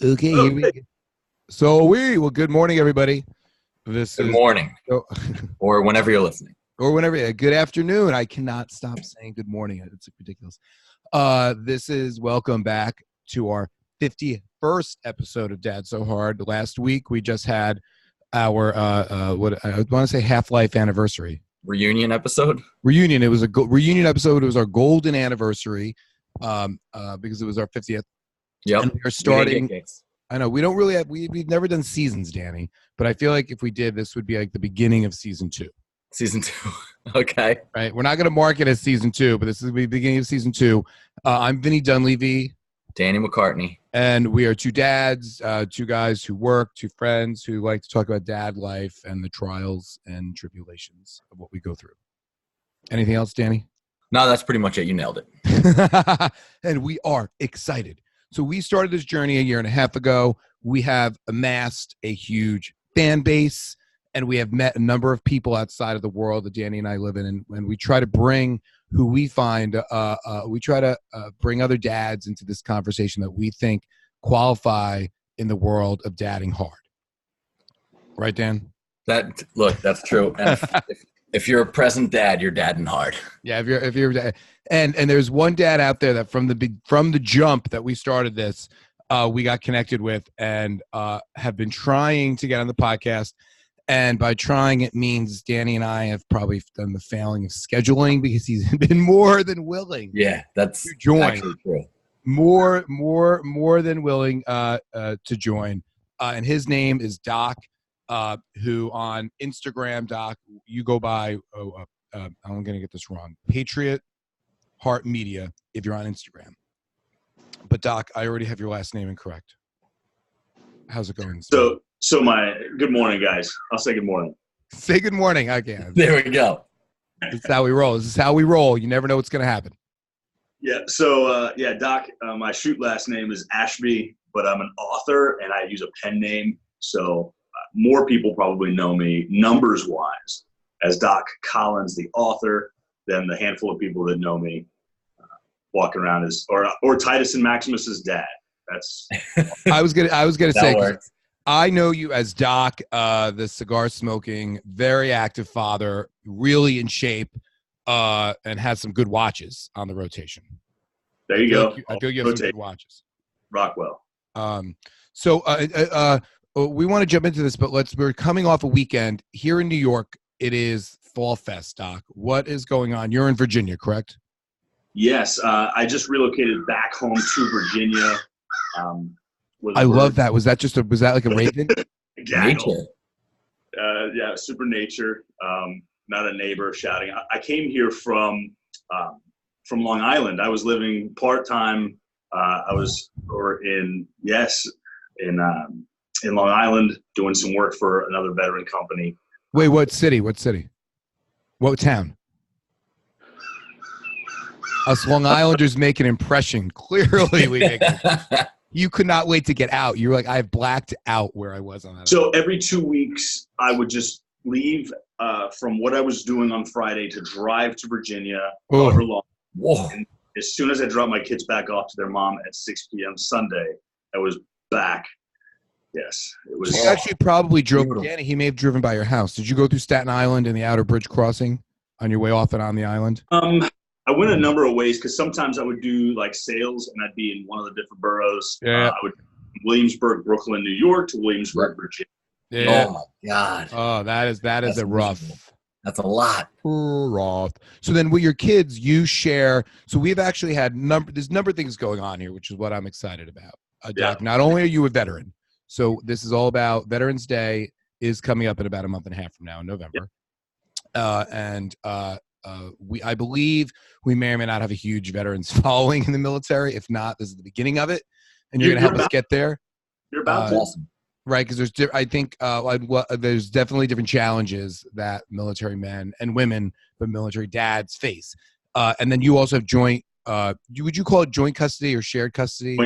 Okay, here we go. Well, good morning, everybody. This Good is, morning, oh, or whenever you're listening. or whenever, good afternoon. I cannot stop saying good morning. It's ridiculous. This is welcome back to our 51st episode of Dad So Hard. Last week, we just had our, what I want to say Half-Life anniversary. Reunion episode? Reunion. It was a reunion episode. It was our golden anniversary because it was our 50th. Yep. And we are starting. I know we don't really have we've never done seasons, Danny, but I feel like if we did, this would be like the beginning of season 2. Season 2. Okay. Right. We're not going to mark it as season 2, but this is the beginning of season 2. I'm Vinnie Dunleavy. Danny McCartney. And we are two dads, two guys who work, two friends who like to talk about dad life and the trials and tribulations of what we go through. Anything else, Danny? No, that's pretty much it. You nailed it. And we are excited. So we started this journey a year and a half ago. We have amassed a huge fan base, and we have met a number of people outside of the world that Danny and I live in. And we try to bring who we find, we try to bring other dads into this conversation that we think qualify in the world of dadding hard. Right, Dan? That's true. And if you're a present dad, you're dadding hard. Yeah, if you're and there's one dad out there that from the jump that we started this, we got connected with and have been trying to get on the podcast. And by trying, it means Danny and I have probably done the failing of scheduling because he's been more than willing. Yeah, that's to join. Actually true. More than willing to join. And his name is Doc. Who on Instagram, Doc, you go by, I'm going to get this wrong, Patriot Heart Media, if you're on Instagram. But Doc, I already have your last name incorrect. How's it going? So good morning, guys. I'll say good morning. Say good morning again. There we go. This is how we roll. You never know what's going to happen. Yeah. So, Doc, my shoot last name is Ashby, but I'm an author and I use a pen name. So more people probably know me numbers-wise as Doc Collins, the author, than the handful of people that know me walking around as or Titus and Maximus's dad. That's. I was gonna say. Works. I know you as Doc, the cigar-smoking, very active father, really in shape, and has some good watches on the rotation. There you go. I feel you have some good watches. Rockwell. We want to jump into this, but we're coming off a weekend here in New York. It is Fall Fest, Doc. What is going on? You're in Virginia, correct? Yes. I just relocated back home to Virginia. I love that. Was that like a raven? Nature. Yeah, super nature. Not a neighbor shouting. I came here from Long Island. I was living part-time. In Long Island doing some work for another veteran company. Wait, what city? What town? Us Long Islanders make an impression. Clearly we make it. You could not wait to get out. You were like, I've blacked out where I was on that. So every 2 weeks, I would just leave from what I was doing on Friday to drive to Virginia, however long. Whoa. And as soon as I dropped my kids back off to their mom at 6 p.m. Sunday, I was back. Yes, it was. You actually probably drove. Danny, he may have driven by your house. Did you go through Staten Island and the Outer Bridge crossing on your way off and on the island? I went a number of ways because sometimes I would do like sales and I'd be in one of the different boroughs. Yeah. I would Williamsburg, Brooklyn, New York to Williamsburg, Virginia. Yeah. Oh my God. Oh, that's a rough. Miserable. That's a lot. Rough. So then with your kids, you share. So we've actually had there's a number of things going on here, which is what I'm excited about. Doc, not only are you a veteran, so this is all about Veterans Day is coming up in about a month and a half from now in November. I believe we may or may not have a huge veterans following in the military. If not, this is the beginning of it, and you're going to help us get there. You're about to. Awesome. Right, because there's definitely different challenges that military men and women, but military dads face. And then you also have joint. Would you call it joint custody or shared custody?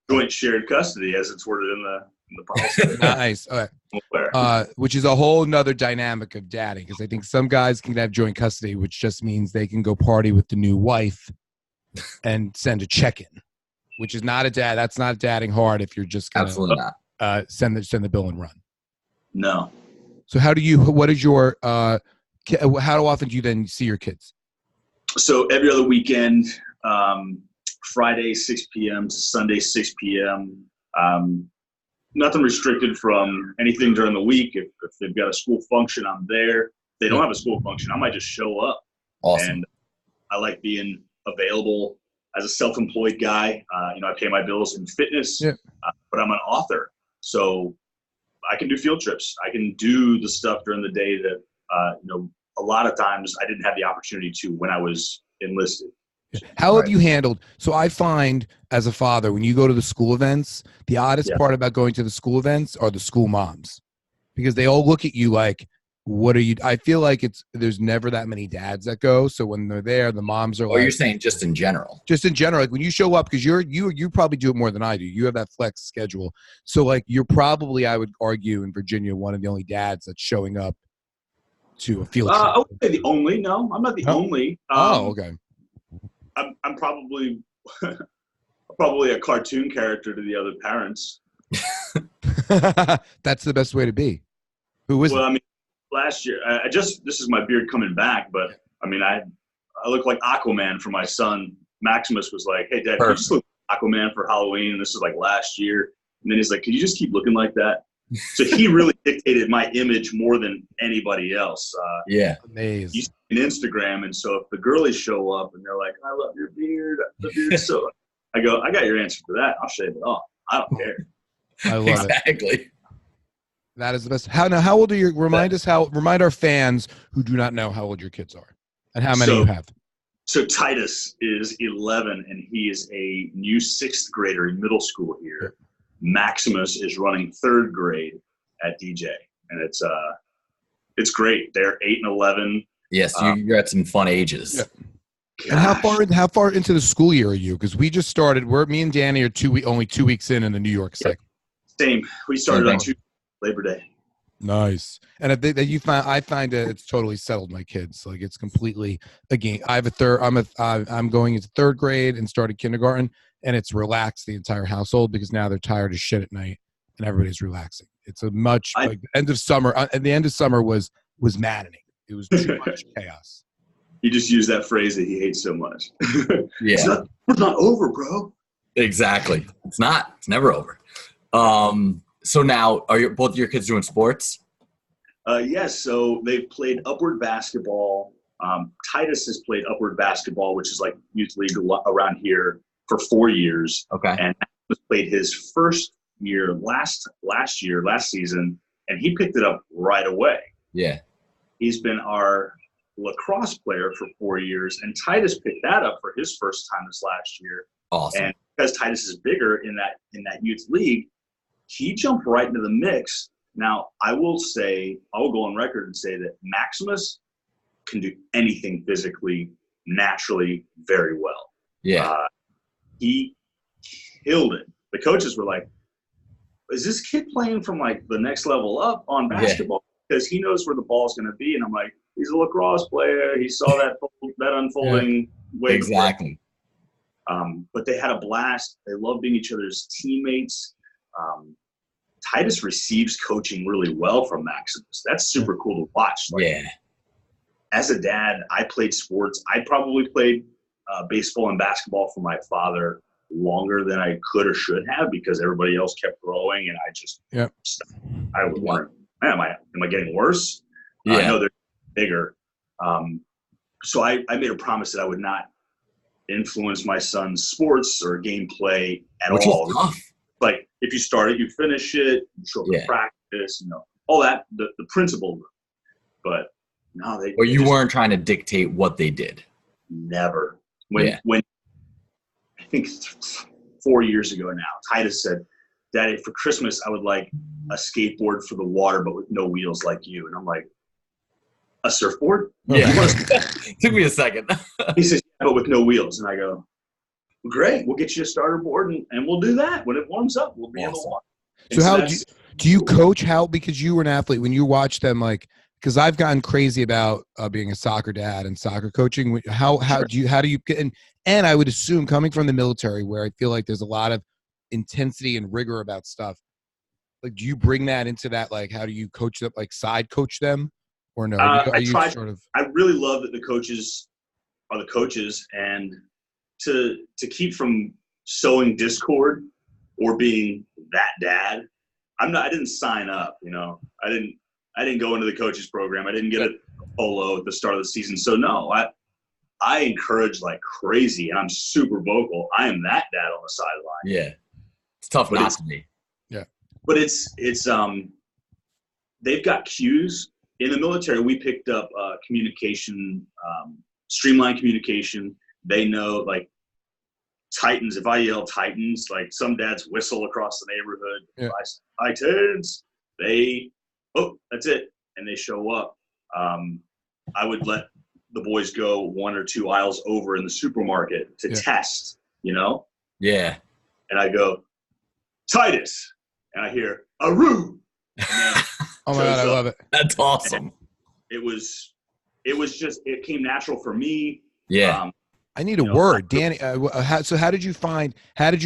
Joint shared custody, as it's worded in the policy. Nice. All right. Which is a whole nother dynamic of dadding, because I think some guys can have joint custody, which just means they can go party with the new wife and send a check-in. which is not a dad. That's not dadding hard if you're just gonna Absolutely not. send the bill and run. No. So what is your how often do you then see your kids? So every other weekend, Friday 6 p.m. to Sunday 6 p.m. Nothing restricted from anything during the week. If they've got a school function, I'm there. If they don't have a school function, I might just show up. Awesome. And I like being available as a self-employed guy. I pay my bills in fitness, but I'm an author. So I can do field trips. I can do the stuff during the day that, a lot of times I didn't have the opportunity to when I was enlisted. How have you handled? So I find as a father, when you go to the school events, the oddest part about going to the school events are the school moms, because they all look at you like, what are you? I feel like there's never that many dads that go. So when they're there, the moms are like. Oh, you're saying just in general? Just in general. Like when you show up, because you probably do it more than I do. You have that flex schedule. So like you're probably, I would argue, in Virginia, one of the only dads that's showing up to a field trip. I would say the only. No, I'm not the only. Okay. I'm probably a cartoon character to the other parents. That's the best way to be. Who is it? Well, I mean, last year, this is my beard coming back, but I mean, I look like Aquaman for my son. Maximus was like, "Hey, Dad, can you just look like Aquaman for Halloween?" And this is like last year. And then he's like, "Can you just keep looking like that?" So he really dictated my image more than anybody else. Amazing. You see an Instagram, and so if the girlies show up and they're like, "I love your beard," so I go, "I got your answer for that. I'll shave it off. I don't care." I love it. That is the best. How old are you? Remind our fans who do not know how old your kids are and how many you have. So Titus is 11, and he is a new 6th grader in middle school here. Maximus is running 3rd grade at DJ, and it's great. They're 8 and 11. Yes, you're at some fun ages. Yeah. And how far into the school year are you? Because we just started. Me and Danny are only 2 weeks in the New York cycle. Same. We started on Labor Day. Nice. And I find that it's totally settled my kids. Like it's completely a game. I have I'm going into 3rd grade and started kindergarten, and it's relaxed the entire household because now they're tired as shit at night and everybody's relaxing. It's a much end of summer. And the end of summer was maddening. It was too much chaos. He just used that phrase that he hates so much. Yeah. It's not over, bro. Exactly. It's not. It's never over. So now, are both of your kids doing sports? Yes. So they've played upward basketball. Titus has played upward basketball, which is like youth league around here, for 4 years. Okay. And Maximus played his first year last season, and he picked it up right away. Yeah. He's been our lacrosse player for 4 years, and Titus picked that up for his first time this last year. Awesome. And because Titus is bigger in that youth league, he jumped right into the mix. Now, I will go on record and say that Maximus can do anything physically, naturally, very well. Yeah. He killed it. The coaches were like, is this kid playing from like the next level up on basketball? Because he knows where the ball's going to be. And I'm like, he's a lacrosse player. He saw that unfolding way. Exactly. But they had a blast. They love being each other's teammates. Titus receives coaching really well from Maximus. That's super cool to watch. As a dad, I played sports. I probably played baseball and basketball for my father longer than I could or should have because everybody else kept growing and I just I was wondering, am I getting worse? I know they're bigger. So I made a promise that I would not influence my son's sports or gameplay at all. Is tough. Like if you start it, you finish it, you show up to practice, all that, the principle. But no, you weren't trying to dictate what they did. Never. When I think 4 years ago now, Titus said, "Daddy, for Christmas, I would like a skateboard for the water, but with no wheels like you." And I'm like, "A surfboard?" Yeah. Took me a second. He says, "Yeah, but with no wheels." And I go, "Great, we'll get you a starter board and we'll do that. When it warms up, we'll be in the water." So how do you coach? How, because you were an athlete, when you watch them, like, because I've gotten crazy about being a soccer dad and soccer coaching. How do you get, And I would assume coming from the military where I feel like there's a lot of intensity and rigor about stuff. Like, do you bring that into that? Like, how do you coach them? Like, side coach them, or no? Are you sort of? I really love that the coaches are the coaches, and to keep from sowing discord or being that dad. I didn't sign up. I didn't go into the coaches program. I didn't get a polo at the start of the season. So no, I encourage like crazy, and I'm super vocal. I am that dad on the sideline. Yeah, it's tough not to be. Yeah, but it's they've got cues in the military. We picked up communication, streamlined communication. They know like Titans. If I yell Titans, like some dads whistle across the neighborhood. Yeah. Titans. That's it, and they show up. I would let the boys go 1 or 2 aisles over in the supermarket to test, Yeah. And I go, Titus. And I hear, Aru. Oh my God, I love it. That's awesome. It was just, it came natural for me. Yeah. I need a word. Danny, so how did you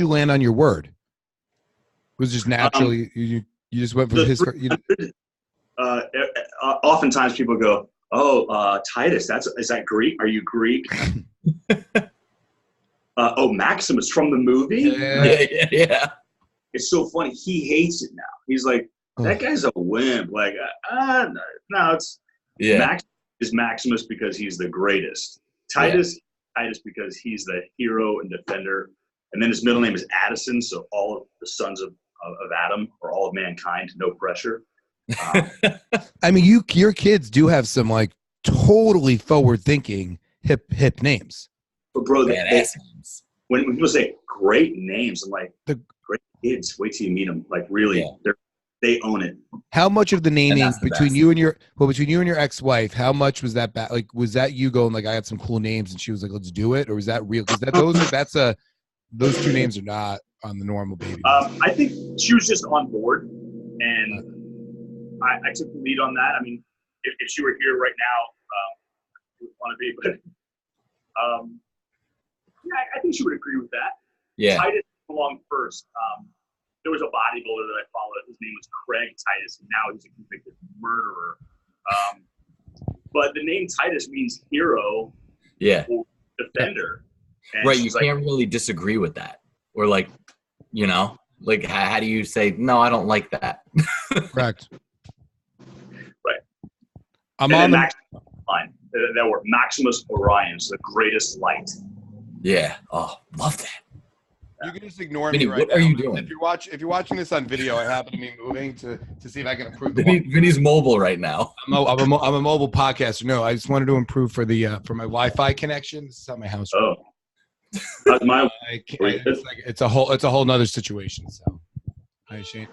land on your word? It was just naturally, you just went from his. Oftentimes people go, Titus, is that Greek? Are you Greek? Maximus from the movie? Yeah. It's so funny. He hates it now. He's like, that guy's a wimp. Like, no, it's Max is Maximus because he's the greatest. Titus because he's the hero and defender. And then his middle name is Addison, so all of the sons of Adam, or all of mankind, no pressure. I mean, your kids do have some like totally forward-thinking hip names. But bro, when people say great names, I'm like, the great kids. Wait till you meet them. Like, really, they own it. How much of the naming between you and your ex-wife? How much was that? Like, was that you going like, I had some cool names, and she was like, let's do it, or was that real? Because those 2 names are not on the normal baby. I think she was just on board, and I took the lead on that. I mean, if she were here right now, she would want to be, but I think she would agree with that. Yeah. Titus belonged first. There was a bodybuilder that I followed. His name was Craig Titus, and now he's a convicted murderer. But the name Titus means hero or defender. And right, you can't really disagree with that. Or like, like how do you say, no, I don't like that? Correct. Right. I'm on the line. That word, Maximus Orion, so the greatest light. Yeah. Oh, love that. You can just ignore Vinnie, me right what now. are you doing? If you're watching this on video, I happen to be moving to see if I can improve. Vinnie's mobile right now. I'm a mobile podcaster. No, I just wanted to improve for my Wi-Fi connection. This is how my house works. It's a whole nother situation. So, hi Shane.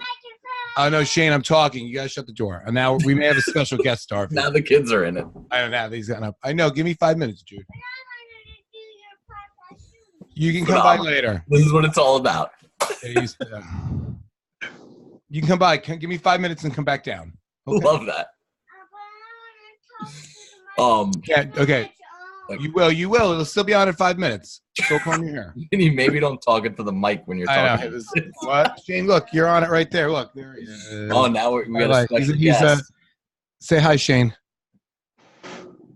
Oh no, Shane, I'm talking. You guys shut the door. And now we may have a special guest star. Now the kids are in it. I don't know. He's gotten up. I know. Give me 5 minutes, Jude. You can come by later. This is what it's all about. You can come by. Give me 5 minutes and come back down. Okay? Love that. Okay. You will. It'll still be on in 5 minutes. Go comb your hair. Maybe don't talk into the mic when you're talking. I know. What? Shane, look, you're on it right there. Look, there he is. Oh, now we got a special guest. Say hi, Shane.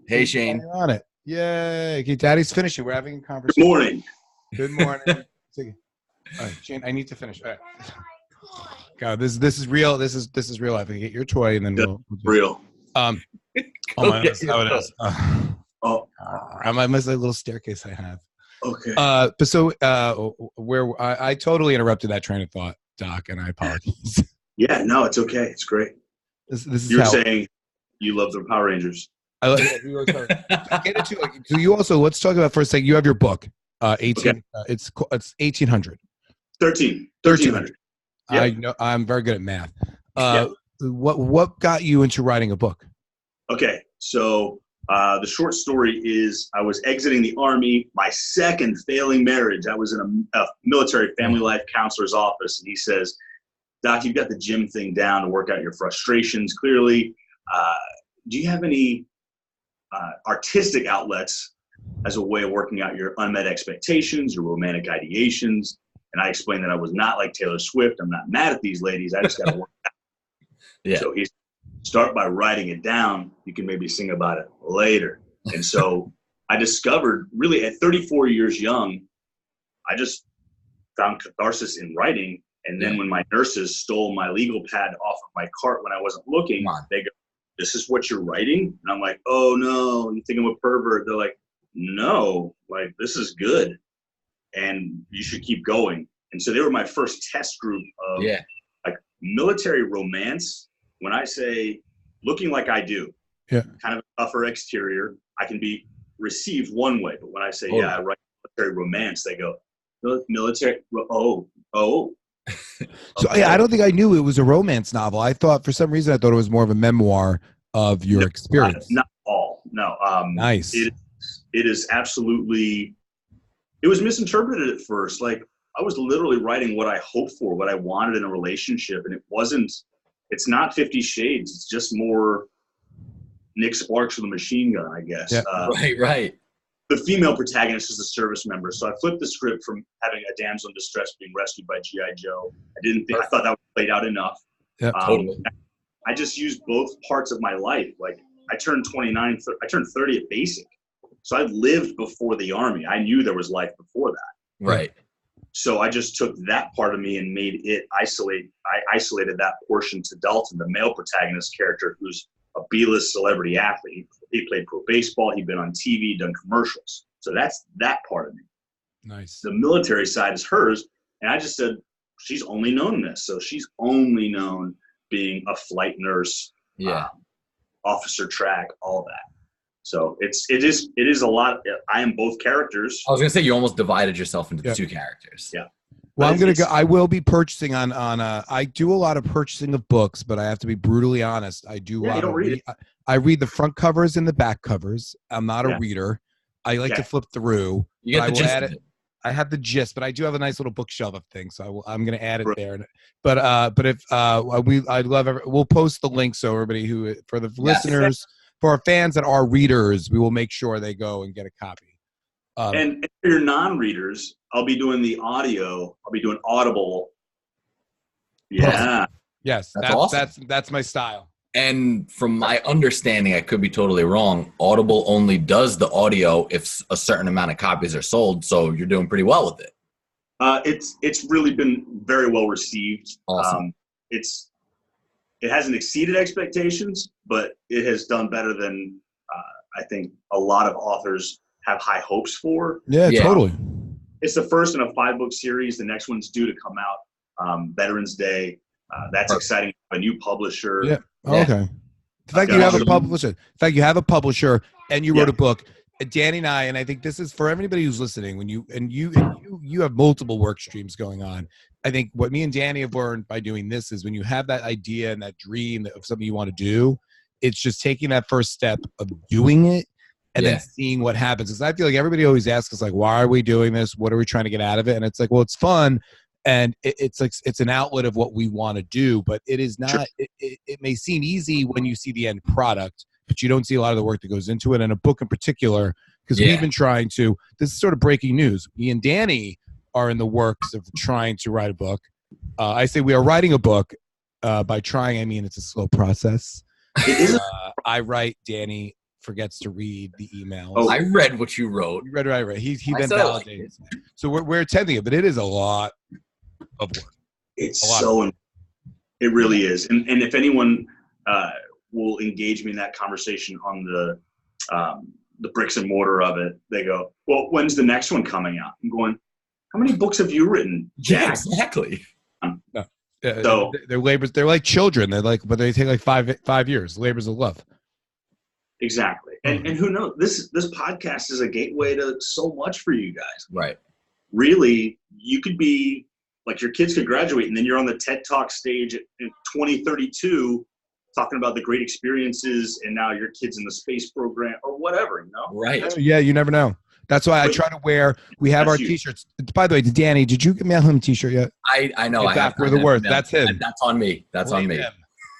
Hey, Shane. You're on it. Yay. Okay, Daddy's finishing. We're having a conversation. Good morning. Good morning. All right, Shane, I need to finish. All right. God, this is real. This is real life. I get your toy and then we'll real. Oh my, that's how it is. I miss a little staircase I have. Okay. But so where I totally interrupted that train of thought, Doc, and I apologize. Yeah, no, it's okay. It's great. This is You're saying you love the Power Rangers. I love it. So you also, let's talk about for a second. You have your book, 18. Okay. It's 1800. 1300. Yep. I know. I'm very good at math. What got you into writing a book? Okay, so the short story is I was exiting the Army, my second failing marriage. I was in a military family life counselor's office, and he says, Doc, you've got the gym thing down to work out your frustrations clearly. Do you have any artistic outlets as a way of working out your unmet expectations, your romantic ideations. And I explained that I was not like Taylor Swift. I'm not mad at these ladies. I just got to work out. Yeah. So he start by writing it down. You can maybe sing about it later. And so I discovered, really at 34 years young, I just found catharsis in writing. And then when my nurses stole my legal pad off of my cart when I wasn't looking, they go, "This is what you're writing?" And I'm like, "Oh no, you think I'm a pervert?" They're like, "No, like this is good and you should keep going." And so they were my first test group of like military romance. When I say looking like I do, kind of a tougher exterior, I can be received one way. But when I say, I write military romance, they go, "Military, oh." So I don't think I knew it was a romance novel. I thought, for some reason, I thought it was more of a memoir of your experience. Not all, no. Nice. It is absolutely, it was misinterpreted at first. Like I was literally writing what I hoped for, what I wanted in a relationship. And it's not 50 Shades. It's just more Nick Sparks with a machine gun, I guess. Yeah. Right. The female protagonist is a service member. So I flipped the script from having a damsel in distress being rescued by G.I. Joe. I thought that was played out enough. Yeah, totally. I just used both parts of my life. Like I turned 29, I turned 30 at basic. So I lived before the Army. I knew there was life before that. Right. So I just took that part of me and made it isolate. I isolated that portion to Dalton, the male protagonist character, who's a B-list celebrity athlete. He played pro baseball. He'd been on TV, done commercials. So that's that part of me. Nice. The military side is hers. And I just said, she's only known this. So she's only known being a flight nurse, officer track, all that. So it is a lot. I am both characters. I was gonna say you almost divided yourself into the two characters. Yeah. Well, I'm gonna go. I will be purchasing on. I do a lot of purchasing of books, but I have to be brutally honest. I do. You don't read it. I read the front covers and the back covers. I'm not a reader. I like to flip through. You get the gist of it. I have the gist, but I do have a nice little bookshelf of things, so I'm going to add it there. But if I'd love we'll post the link so everybody who for the listeners, for our fans that are readers, we will make sure they go and get a copy. And for your non-readers, I'll be doing the audio. I'll be doing Audible. Yeah. Yes, that's awesome. That's my style. And from my understanding, I could be totally wrong, Audible only does the audio if a certain amount of copies are sold. So you're doing pretty well with it. It's really been very well received. Awesome. It hasn't exceeded expectations, but it has done better than I think a lot of authors have high hopes for. Yeah, totally. It's the first in a 5-book series. The next one's due to come out Veterans Day. That's exciting. A new publisher. Yeah. Oh, okay. The fact you have a publisher. The fact you have a publisher and you wrote a book. Danny and I, and I think this is for everybody who's listening. When you have multiple work streams going on. I think what me and Danny have learned by doing this is when you have that idea and that dream of something you want to do, it's just taking that first step of doing it and then seeing what happens. Because I feel like everybody always asks us, like, why are we doing this? What are we trying to get out of it? And it's like, well, it's fun. And it's like it's an outlet of what we want to do, but it is not. Sure. It may seem easy when you see the end product, but you don't see a lot of the work that goes into it. And a book in particular, because we've been trying to. This is sort of breaking news. Me and Danny are in the works of trying to write a book. I say we are writing a book. By trying, I mean it's a slow process. I write. Danny forgets to read the emails. Oh, I read what you wrote. You read what I read. He then validated. So we're attending it, but it is a lot of work. It really is. And if anyone will engage me in that conversation on the bricks and mortar of it, they go, well, when's the next one coming out? I'm going, how many books have you written, Jack? Yeah, exactly. No. So they're labors. They're like children. But they take like 5 years. Labors of love. Exactly. And who knows? This podcast is a gateway to so much for you guys. Right. Really, you could be like your kids could graduate and then you're on the TED Talk stage in 2032 talking about the great experiences and now your kid's in the space program or whatever, Right. Yeah, you never know. That's why I try to wear. We have our T-shirts. By the way, Danny, did you mail him a T-shirt yet? I know. After the word. That's him. That's on me. That's on me.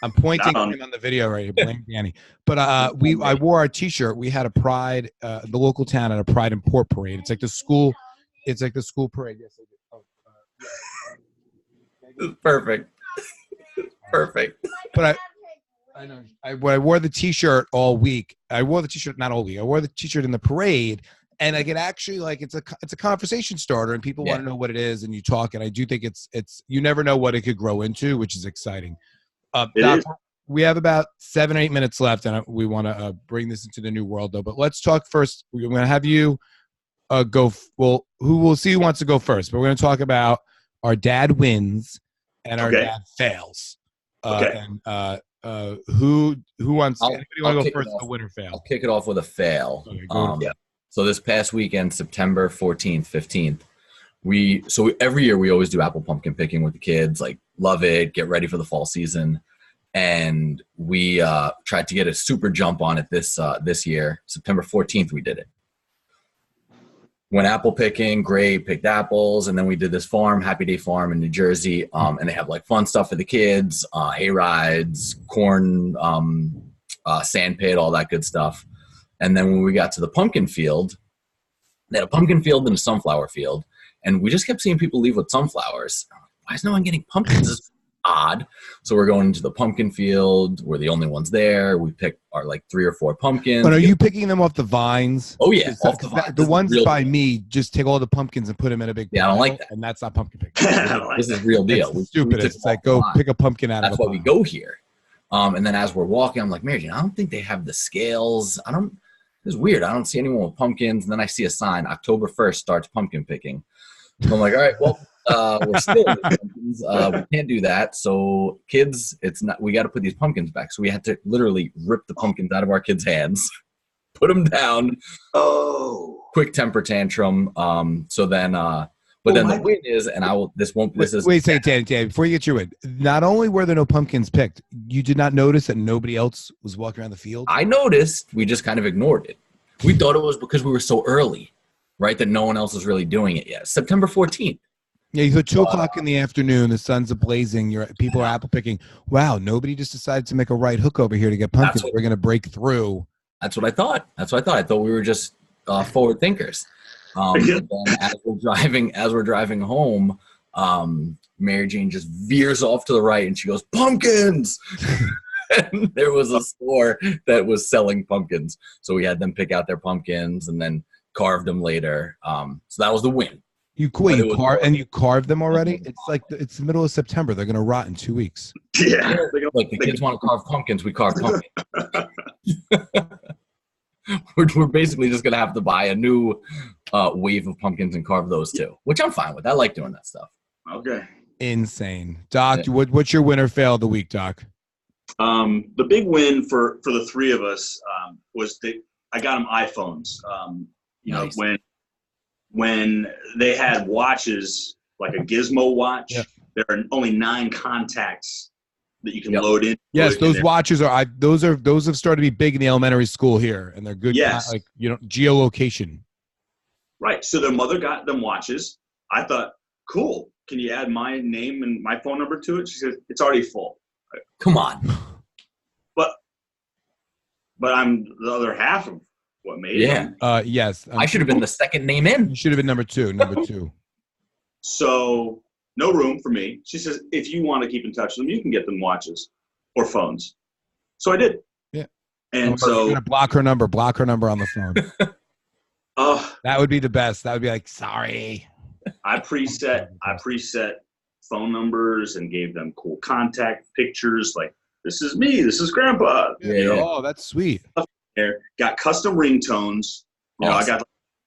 I'm pointing Not at on- him on the video right here. Blame Danny. But I wore our T-shirt. We had a Pride. The local town had a Pride and Port parade. It's like the school. It's like the school parade. Yes, I did. Perfect. Perfect. But I know. I wore the T-shirt all week. I wore the T-shirt not all week. I wore the T-shirt in the parade, and like it actually like it's a conversation starter, and people want to know what it is, and you talk. And I do think it's you never know what it could grow into, which is exciting. Doc, we have about 7 or 8 minutes left, and we want to bring this into the new world, though. But let's talk first. We're going to have you go. Well, we'll see who wants to go first. But we're going to talk about our dad wins and our dad fails. And who wants? Anybody want to go first? A win or fail? I'll kick it off with a fail. Okay, so this past weekend, September 14th, 15th, every year we always do apple pumpkin picking with the kids. Like, love it. Get ready for the fall season. And we tried to get a super jump on it this year. September 14th, we did it. Went apple picking, great, picked apples, and then we did this farm, Happy Day Farm in New Jersey, and they have like fun stuff for the kids, hay rides, corn, sand pit, all that good stuff. And then when we got to the pumpkin field, they had a pumpkin field and a sunflower field, and we just kept seeing people leave with sunflowers. Why is no one getting pumpkins? It's odd. So we're going into the pumpkin field. We're the only ones there. We picked our like 3 or 4 pumpkins. But are you picking them off the vines? Oh yeah, off the vines. The ones by me just take all the pumpkins and put them in a big pile. I don't like that. And that's not pumpkin picking. This is real deal. It's stupid. It's like go pick a pumpkin out of a pile. That's why we go here. And then as we're walking, I'm like, Mary Jane, I don't think they have the scales. It's weird. I don't see anyone with pumpkins. And then I see a sign, October 1st starts pumpkin picking. So I'm like, all right, well, we're still with pumpkins. We can't do that. So kids, we got to put these pumpkins back. So we had to literally rip the pumpkins out of our kids' hands, put them down. Oh, quick temper tantrum. So then, the win is, and wait a second, Dan, before you get your win, not only were there no pumpkins picked, you did not notice that nobody else was walking around the field? I noticed. We just kind of ignored it. We thought it was because we were so early, right, that no one else was really doing it yet. September 14th. Yeah, so 2 o'clock in the afternoon, the sun's ablazing, people are apple picking. Wow, nobody just decided to make a right hook over here to get pumpkins. We're going to break through. That's what I thought. I thought we were just forward thinkers. And then as we're driving home, Mary Jane just veers off to the right and she goes, pumpkins! And there was a store that was selling pumpkins. So we had them pick out their pumpkins and then carved them later. So that was the win. You carved them already? It's like it's the middle of September. They're going to rot in 2 weeks. Yeah. Like the kids want to carve pumpkins, we carve pumpkins. We're basically just going to have to buy a new wave of pumpkins and carve those too, which I'm fine with. I like doing that stuff. Okay. Insane. Doc, what's your win or fail of the week, Doc? The big win for the 3 of us was I got them iPhones. Nice. When they had watches, like a gizmo watch, there are only 9 contacts that you can load in. Yes, those watches those have started to be big in the elementary school here, and they're good. Yes. Like geolocation. Right. So their mother got them watches. I thought, cool. Can you add my name and my phone number to it? She said, it's already full. Come on. But I'm the other half of what made it. Yes. I should have been the second name in. You should have been number two. So no room for me. She says, if you want to keep in touch with them, you can get them watches or phones. So I did. Yeah. And so you're gonna block her number on the phone. That would be the best. That would be like, sorry. I preset phone numbers and gave them cool contact pictures. Like, this is me. This is Grandpa. Yeah. Oh, that's sweet. Got custom ringtones. You know, I got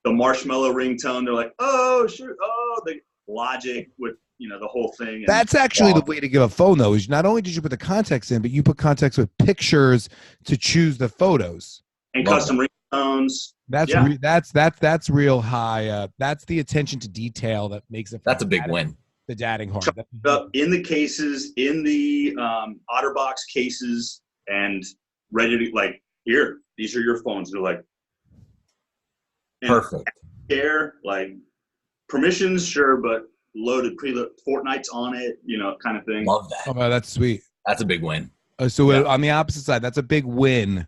the marshmallow ringtone. They're like, oh, shoot. Oh, the Logic with, the whole thing. And that's actually the way to give a phone, though, is not only did you put the contacts in, but you put contacts with pictures to choose the photos. And custom ringtones. That's real high. That's the attention to detail that makes it. That's a big win. The dadding hard. Up in the cases, in the OtterBox cases, and ready to, like, here, these are your phones. They're like, perfect. Like, permissions, sure, but loaded, Fortnite's on it, kind of thing. Love that. Oh, that's sweet. That's a big win. So on the opposite side, that's a big win.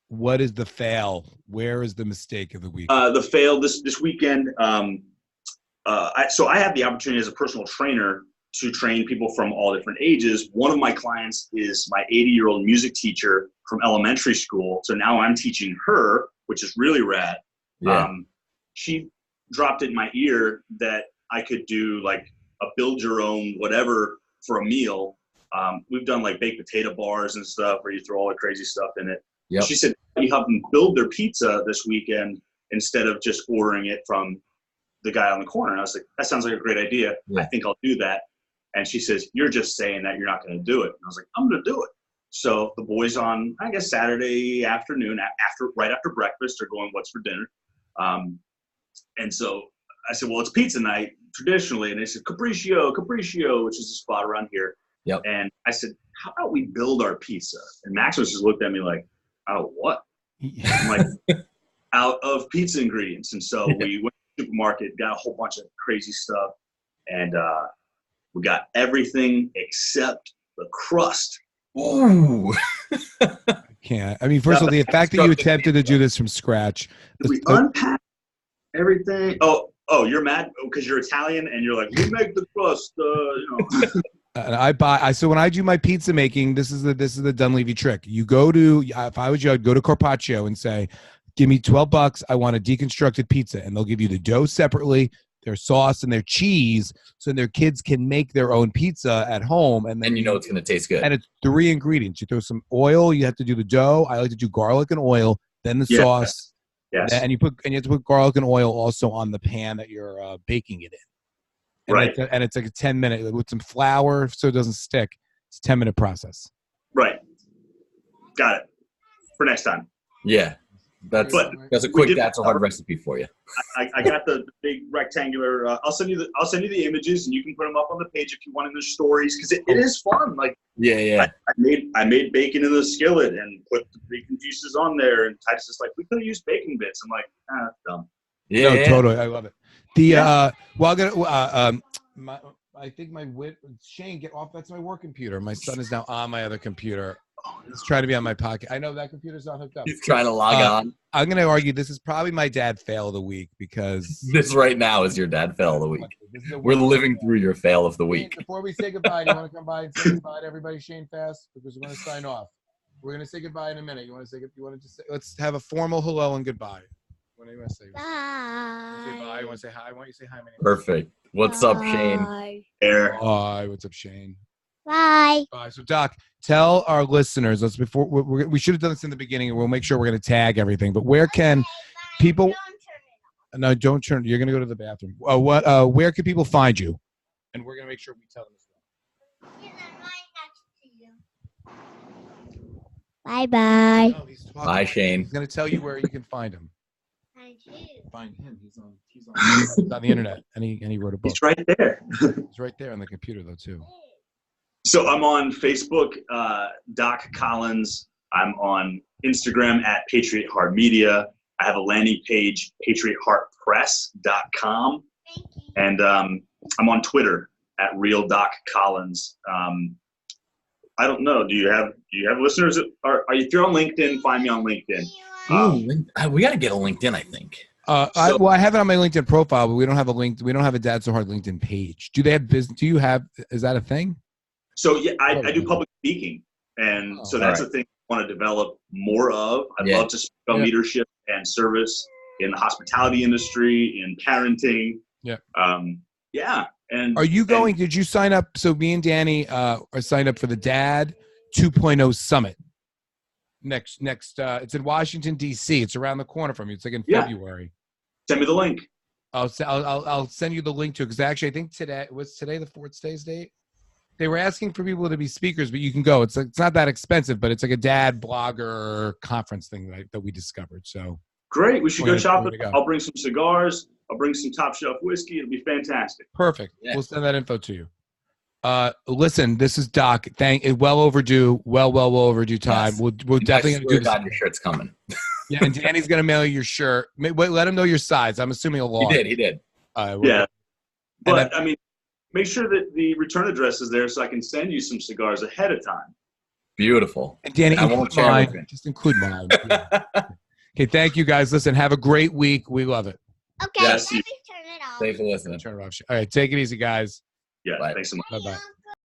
What is the fail? Where is the mistake of the week? The fail this weekend. So I have the opportunity as a personal trainer to train people from all different ages. One of my clients is my 80-year-old music teacher from elementary school. So now I'm teaching her, which is really rad. Yeah. She dropped it in my ear that I could do like a build your own whatever for a meal. We've done like baked potato bars and stuff where you throw all the crazy stuff in it. Yep. She said, you help them build their pizza this weekend instead of just ordering it from the guy on the corner. And I was like, that sounds like a great idea. Yeah. I think I'll do that. And she says, you're just saying that you're not going to do it. And I was like, I'm going to do it. So the boys on, I guess, Saturday afternoon, right after breakfast, are going, what's for dinner? And so I said, well, it's pizza night traditionally. And they said, Capriccio, which is a spot around here. Yep. And I said, how about we build our pizza? And Maximus just looked at me like, out of what? I'm like, out of pizza ingredients. And so we went to the supermarket, got a whole bunch of crazy stuff. And we got everything except the crust. Ooh. Can't. I mean, first of all, the fact that you attempted to do this from scratch. We unpacked everything. Oh, you're mad because you're Italian and you're like, we make the crust, And so when I do my pizza making, this is the Dunleavy trick. You go to, if I was you, I'd go to Carpaccio and say, give me $12. I want a deconstructed pizza. And they'll give you the dough separately, their sauce and their cheese, so their kids can make their own pizza at home. And then you know it's going to taste good. And it's 3 ingredients. You throw some oil. You have to do the dough. I like to do garlic and oil, then the sauce. Yes. And you have to put garlic and oil also on the pan that you're baking it in. And right. It's like a 10-minute with some flour so it doesn't stick. It's a 10-minute process. Right. Got it. For next time. Yeah. That's a quick, that's a hard recipe for you. I got the big rectangular. I'll send you the images, and you can put them up on the page if you want in the stories, because it is fun. Like I made bacon in the skillet and put the bacon pieces on there, and Titus is like, we could have used baking bits. I'm like, that's dumb. Yeah, no, totally. I love it. Well, I'm gonna. I think Shane, get off. That's my work computer. My son is now on my other computer. He's trying to be on my pocket. I know that computer's not hooked up. He's trying to log on. I'm going to argue this is probably my dad fail of the week, because this right now is your dad fail of the week. We're living through your fail of the week. Before we say goodbye, do you want to come by and say goodbye to everybody, Shane, fast? Because we're going to sign off. We're going to say goodbye in a minute. Let's have a formal hello and goodbye. What do you want to say? Bye. Say bye. You want to say hi? Why don't you say hi? Perfect. What's up, Shane? Hi. What's up, Shane? Bye. Bye. So, Doc, tell our listeners. We should have done this in the beginning, and we'll make sure we're going to tag everything. But where can people? No, don't turn. You're going to go to the bathroom. Where can people find you? And we're going to make sure we tell them as well. Bye bye. No, bye, Shane. He's going to tell you where you can find him. Find him. He's on the internet, and he wrote a book. He's right there. He's right there on the computer, though, too. So I'm on Facebook, Doc Collins. I'm on Instagram at Patriot Heart Media. I have a landing page, patriotheartpress.com. And I'm on Twitter at Real Doc Collins. I don't know. Do you have listeners? Are you through on LinkedIn? Find me on LinkedIn. We got to get a LinkedIn, I think. I have it on my LinkedIn profile, but we don't have a link. We don't have a Dad So Hard LinkedIn page. Do they have business? Do you have? Is that a thing? So yeah, I do public speaking, and so that's a thing I want to develop more of. I'd love to speak on leadership and service in the hospitality industry, in parenting. And are you going? Did you sign up? So me and Danny are signed up for the Dad 2.0 Summit. Next, it's in Washington D.C. It's around the corner from you. It's like in February. Send me the link. I'll send you the link to it, because actually I think today the today's date. They were asking for people to be speakers, but you can go. It's not that expensive, but it's like a dad blogger conference thing that we discovered. So great, we should go shopping. I'll bring some cigars. I'll bring some top shelf whiskey. It'll be fantastic. Perfect. Yeah. We'll send that info to you. Listen, this is Doc. Well overdue time. Yes. We'll definitely do this. God, your shirt's coming. Yeah, and Danny's gonna mail you your shirt. Wait, let him know your size. I'm assuming a large. He did. But I mean, make sure that the return address is there so I can send you some cigars ahead of time. Beautiful. And Danny, I won't include share with mine. you. Just include mine. Yeah. Okay, thank you guys. Listen, have a great week. We love it. Okay, Yes, let me turn it off. Thanks for listening. Turn it off. All right, take it easy, guys. Yeah, Bye. thanks so much. Bye-bye.